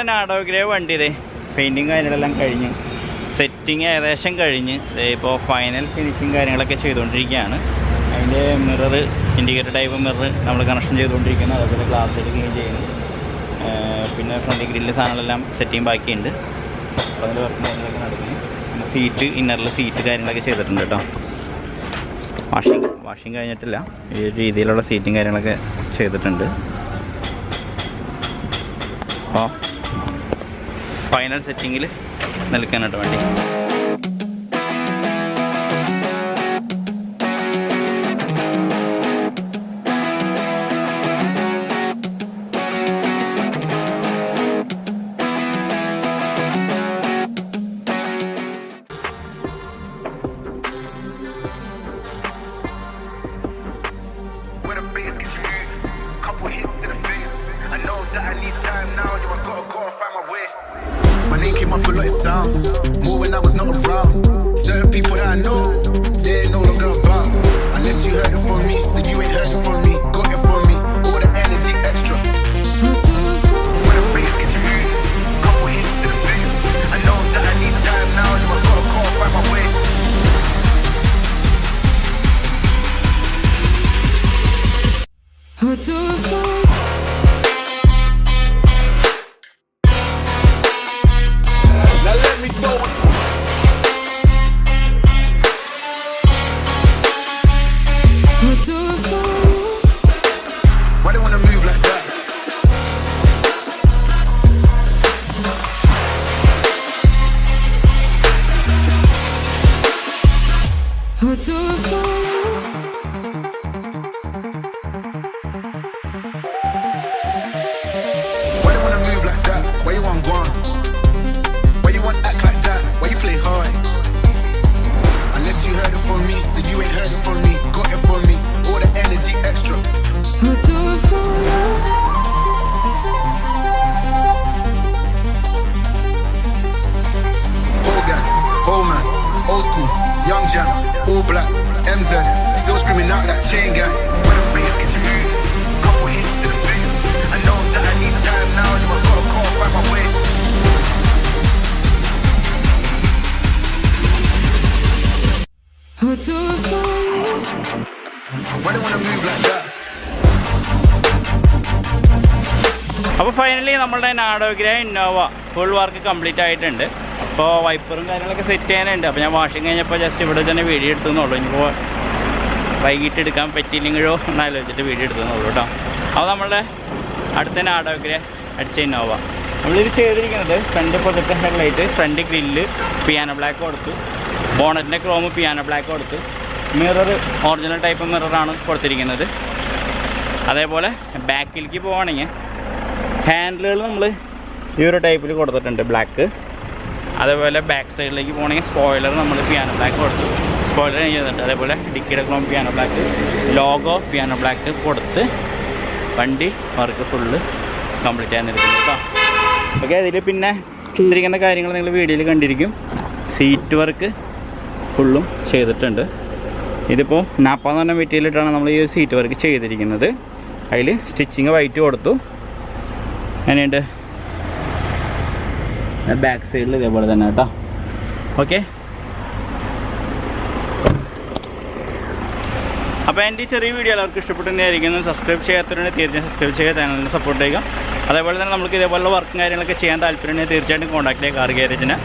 Nardo grave വണ്ടി ഇതേ painting കാര്യങ്ങളെല്ലാം കഴിഞ്ഞ് സെറ്റിങ് ഏകദേശം കഴിഞ്ഞ് ഇപ്പോൾ ഫൈനൽ ഫിനിഷിങ് കാര്യങ്ങളൊക്കെ ചെയ്തുകൊണ്ടിരിക്കുകയാണ്. അതിൻ്റെ മിറർ ഇൻഡിക്കേറ്റർ ടൈപ്പ് മിറർ നമ്മൾ കണക്ഷൻ ചെയ്തുകൊണ്ടിരിക്കുന്നു. അതുപോലെ ഗ്ലാസ് ആയിട്ട് ക്ലീൻ ചെയ്യുന്നു. പിന്നെ ഫ്രണ്ട് ഗ്രില്ല് സാധനങ്ങളെല്ലാം സെറ്റിങ് ബാക്കിയുണ്ട്. അപ്പോൾ അതിൻ്റെ വർക്ക് കാര്യങ്ങളൊക്കെ നടക്കുന്നു. പിന്നെ സീറ്റ് ഇന്നറിൽ സീറ്റ് കാര്യങ്ങളൊക്കെ ചെയ്തിട്ടുണ്ട് കേട്ടോ. വാഷിങ് കഴിഞ്ഞിട്ടില്ല. ഈ രീതിയിലുള്ള സീറ്റും കാര്യങ്ങളൊക്കെ ചെയ്തിട്ടുണ്ട്. അപ്പോൾ ഫൈനൽ സെറ്റിങ്ങിൽ നിൽക്കാനായിട്ട് വേണ്ടി up a lot of sounds, more when I was not around. Certain people that I know, they ain't no longer about. Unless you heard it from me, then you ain't heard it from me. Got it from me, all the energy extra. When the bass gets moved, couple hits to the face. I know that I need time now, so I gotta go and find my way. Now let me go. I'll do it for you. Why you wanna move like that? Why you want gone? Why you want act like that? Why you play hard? Unless you heard it from me, then you ain't heard it from me. Got it from me, all the energy extra. I'll do it for you. Old guy, old man, old school, young jam, all black, MZ, still screaming out that chain gang. When I'm bringing it to you, couple hits to the face. I know that I need time now, so I gotta call back my way. I'll do it for you. Why do you wanna move like that? അപ്പോൾ finally നമ്മളുടെ നാടോഗ്ര Innova full work complete ആയിട്ടുണ്ട്. അപ്പോൾ വൈപ്പറും കാര്യങ്ങളൊക്കെ set ചെയ്യാനുണ്ട്. അപ്പോൾ ഞാൻ washing കഴിഞ്ഞപ്പോൾ just ഇവിടെ തന്നെ വീഡിയോ എടുത്തുന്നുള്ളൂ. ഇനിയിപ്പോൾ വൈകിട്ട് എടുക്കാൻ പറ്റിയില്ലെങ്കിലോ എന്നാലോചിച്ചിട്ട് വീഡിയോ എടുത്തുന്നുള്ളൂ കേട്ടോ. അപ്പോൾ നമ്മളുടെ അടുത്ത നാടോഗ്ര അടിച്ച ഇന്നോവ നമ്മളിത് ചെയ്തിരിക്കുന്നത് front projector headlight, front grill piano black കൊടുത്തു, ബോണറ്റിൻ്റെ ക്രോം പിയാനോ ബ്ലാക്ക് കൊടുത്തു, മിറർ ഒറിജിനൽ ടൈപ്പ് മിററാണ് കൊടുത്തിരിക്കുന്നത്. അതേപോലെ ബാക്കിലേക്ക് പോവുകയാണെങ്കിൽ ഹാൻഡിലുകൾ നമ്മൾ ഈ ഒരു ടൈപ്പിൽ കൊടുത്തിട്ടുണ്ട് ബ്ലാക്ക്. അതേപോലെ ബാക്ക് സൈഡിലേക്ക് പോകണമെങ്കിൽ സ്പോയിലർ നമ്മൾ പിയാനോ ബ്ലാക്ക് കൊടുത്തു, സ്പോയിലർ ചെയ്തിട്ടുണ്ട്. അതേപോലെ ഡിക്കിയുടെ chrome piano black, logo piano black കൊടുത്ത് വണ്ടി വർക്ക് ഫുള്ള് കംപ്ലീറ്റ് ചെയ്യാനിരിക്കുന്നു കേട്ടോ. ഓക്കെ, അതിൽ പിന്നെ ചെയ്തിരിക്കുന്ന കാര്യങ്ങൾ നിങ്ങൾ വീഡിയോയിൽ കണ്ടിരിക്കും. സീറ്റ് വർക്ക് ഫുള്ളും ചെയ്തിട്ടുണ്ട്. ഇതിപ്പോൾ നാപ്പാന്ന് പറഞ്ഞ മെറ്റീരിയലിട്ടാണ് നമ്മൾ ഈ സീറ്റ് വർക്ക് ചെയ്തിരിക്കുന്നത്. അതിൽ സ്റ്റിച്ചിങ് വൈറ്റ് കൊടുത്തു. അങ്ങനെയുണ്ട് ബാക്ക് സൈഡിൽ ഇതേപോലെ തന്നെ കേട്ടോ. ഓക്കെ, അപ്പോൾ എൻ്റെ ഈ ചെറിയ വീഡിയോ എല്ലാവർക്കും ഇഷ്ടപ്പെട്ടെന്നായിരിക്കുന്നു. സബ്സ്ക്രൈബ് ചെയ്യാത്തവരുണ്ടെങ്കിൽ തീർച്ചയായും സബ്സ്ക്രൈബ് ചെയ്യുക, ചാനലിനെ സപ്പോർട്ട് ചെയ്യുക. അതേപോലെ തന്നെ നമുക്ക് ഇതേപോലുള്ള വർക്കും കാര്യങ്ങളൊക്കെ ചെയ്യാൻ താല്പര്യമുണ്ടെങ്കിൽ തീർച്ചയായിട്ടും കോൺടാക്ട് ചെയ്യുക car ഗാരേജിനെ.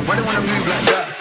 Why do you wanna move like that?